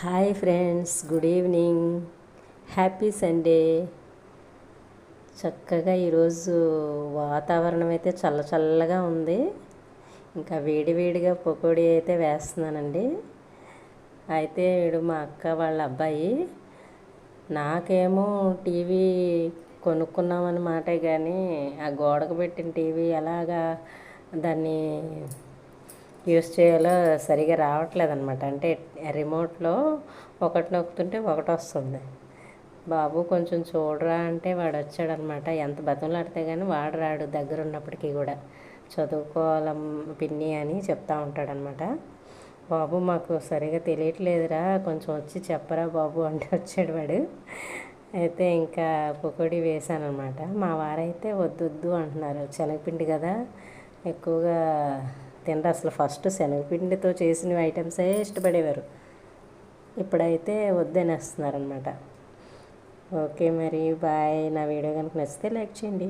Hi friends, good evening, happy Sunday. చక్కగా ఈరోజు వాతావరణం అయితే చల్లగా ఉంది. ఇంకా వేడివేడిగా పకోడీ అయితే వేస్తున్నానండి. అయితే వీడు మా అక్క వాళ్ళ అబ్బాయి. నాకేమో టీవీ కొనుక్కున్నామన్నమాట, కానీ ఆ గోడకు పెట్టిన టీవీ ఎలాగా దాన్ని యూస్ చేయాలో సరిగా రావట్లేదు అనమాట. అంటే రిమోట్లో ఒకటి నొక్కుతుంటే ఒకటి వస్తుంది. బాబు కొంచెం చూడరా అంటే వాడు వచ్చాడనమాట. ఎంత బతంలాడితే కానీ వాడు రాడు, దగ్గర ఉన్నప్పటికీ కూడా చదువుకోవాలం పిన్ని అని చెప్తా ఉంటాడనమాట. బాబు మాకు సరిగా తెలియట్లేదురా, కొంచెం వచ్చి చెప్పరా బాబు అంటే వచ్చాడు వాడు. అయితే ఇంకా పకోడీ వేసానమాట. మా వారైతే వద్దు అంటున్నారు, శనగపిండి కదా ఎక్కువగా తినరు. అసలు ఫస్ట్ శనగపిండితో చేసిన ఐటమ్సే ఇష్టపడేవారు, ఇప్పుడైతే వద్దనేస్తున్నారనమాట. ఓకే మరి బాయ్. నా వీడియో కనుక నచ్చితే లైక్ చేయండి.